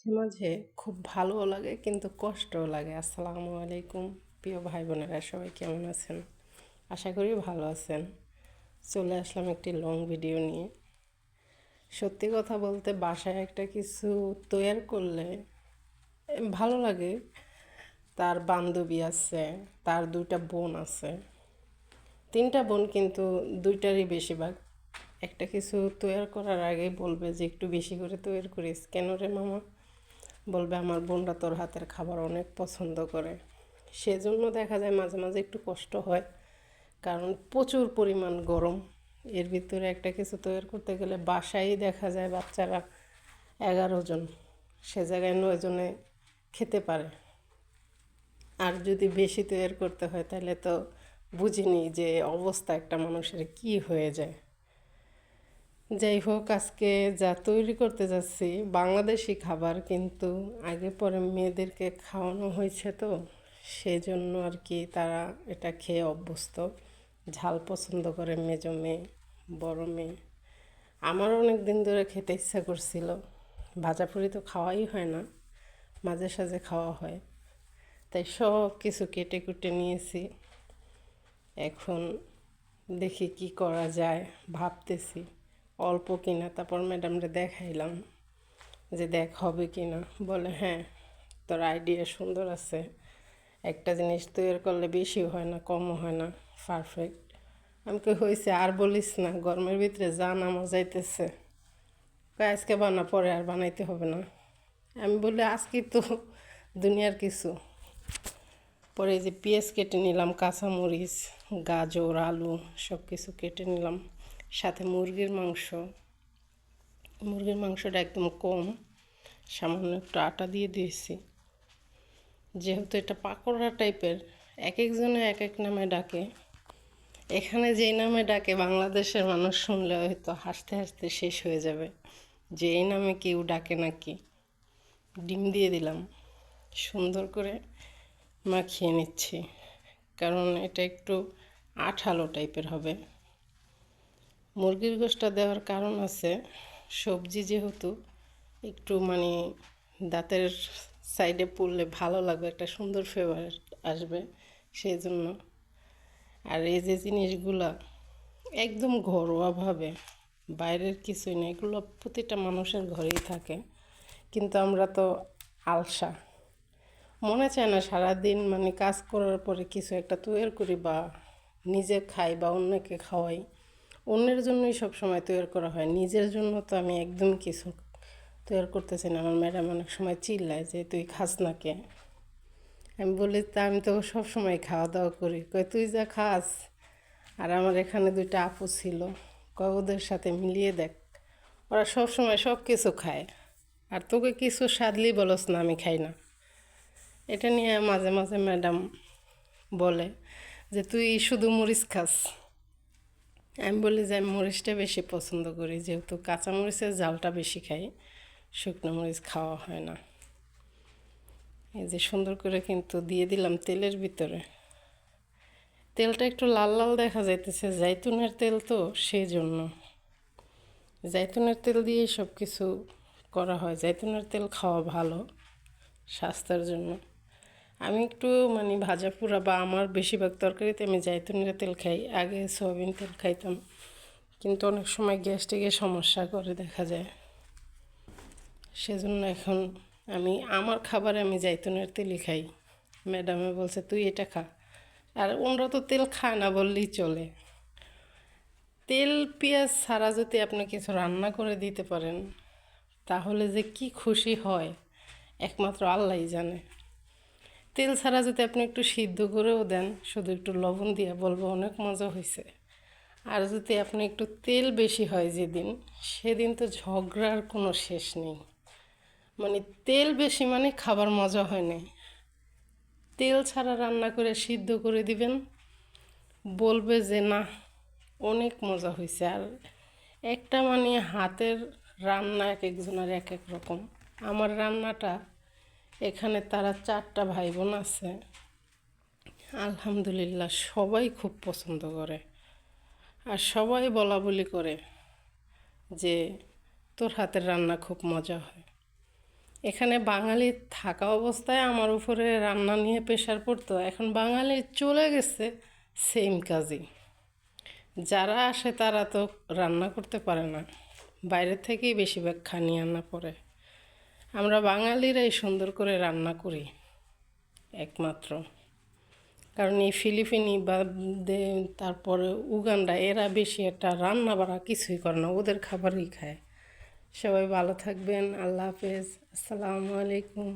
মাঝে মাঝে খুব ভালোও লাগে কিন্তু কষ্টও লাগে। আসসালামু আলাইকুম প্রিয় ভাই বোনেরা, সবাই কেমন আছেন? আশা করি ভালো আছেন। চলে আসলাম একটি লং ভিডিও নিয়ে। সত্যি কথা বলতে বাসায় একটা কিছু তৈরি করলে ভালো লাগে। তার বান্ধবী আছে, তার দুইটা বোন আছে, তিনটা বোন কিন্তু দুইটারই বেশিরভাগ একটা কিছু তৈরি করার আগে বলবে যে একটু বেশি করে তৈরি করিস। কেন রে মামা? বলবে আমার বোনরা তোর হাতের খাবার অনেক পছন্দ করে। সেজন্য দেখা যায় মাঝে মাঝে একটু কষ্ট হয়, কারণ প্রচুর পরিমাণ গরম। এর ভিতরে একটা কিছু তৈরি করতে গেলে বাসায় দেখা যায় বাচ্চারা 11 জন, সে জায়গায় 9 জনে খেতে পারে। আর যদি বেশি তৈরি করতে হয় তাহলে তো বুঝিনি যে অবস্থা একটা মানুষের কি হয়ে যায়। যাই হোক, আজকে যা তৈরি করতে যাচ্ছি বাংলাদেশি খাবার, কিন্তু আগে পরে মেয়েদেরকে খাওয়ানো হয়েছে তো সেই জন্য আর কি তারা এটা খেয়ে অভ্যস্ত। ঝাল পছন্দ করে মেজো মেয়ে, বড় মেয়ে। আমার অনেক দিন ধরে খেতে ইচ্ছা করছিল। ভাজাপুরি তো খাওয়াই হয় না, মাঝে সাঝে খাওয়া হয়। তাই সব কিছু কেটে কুটে নিয়েছি। এখন দেখি কি করা যায়, ভাবতেছি অল্প কিনা। তারপর ম্যাডামরে দেখাইলাম যে দেখ হবে কিনা। বলে হ্যাঁ, তোর আইডিয়া সুন্দর আছে, একটা জিনিস তৈরি করলে বেশি হয় না কমও হয় না, পারফেক্ট। আমি কি হয়েছে আর বলিস না, গরমের ভিতরে জান আমার যাইতেছে। আজকে বানা, পরে আর বানাইতে হবে না। আমি বলি আজকে তো দুনিয়ার কিছু। পরে এই যে পেঁয়াজ কেটে নিলাম, কাঁচামরিচ, গাজর, আলু সব কিছু কেটে নিলাম। সাথে মুরগির মাংসটা একদম কম, সামান্য একটু আটা দিয়ে দিয়েছি। যেহেতু এটা পাকোড়া টাইপের, এক একজনে এক এক নামে ডাকে। এখানে যেই নামে ডাকে বাংলাদেশের মানুষ শুনলে হয়তো হাসতে হাসতে শেষ হয়ে যাবে যে এই নামে কেউ ডাকে নাকি। ডিম দিয়ে দিলাম, সুন্দর করে মাখিয়ে নিচ্ছি, কারণ এটা একটু আঠালো টাইপের হবে। মুরগির গোশটা দেওয়ার কারণ আছে, সবজি যেহেতু একটু মানে দাঁতের সাইডে পড়লে ভালো লাগবে, একটা সুন্দর ফ্লেভার আসবে সেই জন্য। আর এই যে জিনিসগুলো একদম ঘরোয়াভাবে, বাইরের কিছুই না, এগুলো প্রতিটা মানুষের ঘরেই থাকে। কিন্তু আমরা তো আলসা, মনে চায় না সারাদিন মানে কাজ করার পরে কিছু একটা তৈরি করি বা নিজে খাই বা অন্যকে খাওয়াই। অন্যের জন্যই সব সময় তৈরি করা হয়, নিজের জন্য তো আমি একদম কিছু তৈরি করতেছি না। আমার ম্যাডাম অনেক সময় চিল্লায় যে তুই খাস না কে? আমি বলি তা আমি তো সব সময় খাওয়া দাওয়া করি। কয় তুই যা খাস। আর আমার এখানে দুইটা আপু ছিল, কয় ওদের সাথে মিলিয়ে দেখ, ওরা সব সময় সব কিছু খায়, আর তোকে কিছু সাদলি বলস না আমি খাই না। এটা নিয়ে মাঝে মাঝে ম্যাডাম বলে যে তুই শুধু মরিচ খাস। আমি বলি যে আমি মরিচটা বেশি পছন্দ করি, যেহেতু কাঁচা মরিচের জালটা বেশি খাই, শুকনো মরিচ খাওয়া হয় না। এই যে সুন্দর করে কিন্তু দিয়ে দিলাম তেলের ভিতরে। তেলটা একটু লাল লাল দেখা যাইতেছে, জাইতুনের তেল তো সেই জন্য। জাইতুনের তেল দিয়েই সব কিছু করা হয়। জাইতুনের তেল খাওয়া ভালো স্বাস্থ্যের জন্য। আমি একটু মানে ভাজা পোড়া বা আমার বেশিরভাগ তরকারিতে আমি জাইতুনের তেল খাই। আগে সয়াবিন তেল খাইতাম, কিন্তু অনেক সময় গ্যাস্ট্রিকের সমস্যা করে দেখা যায়। সেজন্য এখন আমি আমার খাবারে আমি জাইতুনের তেলই খাই। ম্যাডামে বলছে তুই এটা খা। আর ওনারা তো তেল খায় না বললেই চলে। তেল পেঁয়াজ ছাড়া যদি আপনি কিছু রান্না করে দিতে পারেন তাহলে যে কি খুশি হয় একমাত্র আল্লাহই জানে। তেল ছাড়া যদি আপনি একটু সিদ্ধ করেও দেন, শুধু একটু লবণ দিয়ে, বলবো অনেক মজা হয়েছে। আর যদি আপনি একটু তেল বেশি হয় যেদিন, সেদিন তো ঝগড়ার কোনো শেষ নেই। মানে তেল বেশি মানে খাবার মজা হয় না। তেল ছাড়া রান্না করে সিদ্ধ করে দিবেন, বলবে যে না অনেক মজা হয়েছে। আর একটা মানে হাতের রান্না এক একজনের এক এক রকম। আমার রান্নাটা এখানে তারা 4টা ভাই বোন আছে, আলহামদুলিল্লাহ সবাই খুব পছন্দ করে। আর সবাই বলা বলি করে যে তোর হাতের রান্না খুব মজা হয়। এখানে বাঙালি থাকা অবস্থায় আমার উপরে রান্না নিয়ে প্রেশার পড়তো, এখন বাঙালি চলে গেছে সেম কাজই। যারা আসে তারা তো রান্না করতে পারে না, বাইরের থেকেই বেশিরভাগ খানিয়ে আনা পড়ে। আমরা বাঙালিরাই সুন্দর করে রান্না করি একমাত্র, কারণ এই ফিলিপিনি বা তারপরে উগান্ডা এরা বেশি একটা রান্না বাড়া কিছুই করে না, ওদের খাবারই খায়। সবাই ভালো থাকবেন, আল্লাহ হাফেজ, আসসালামু আলাইকুম।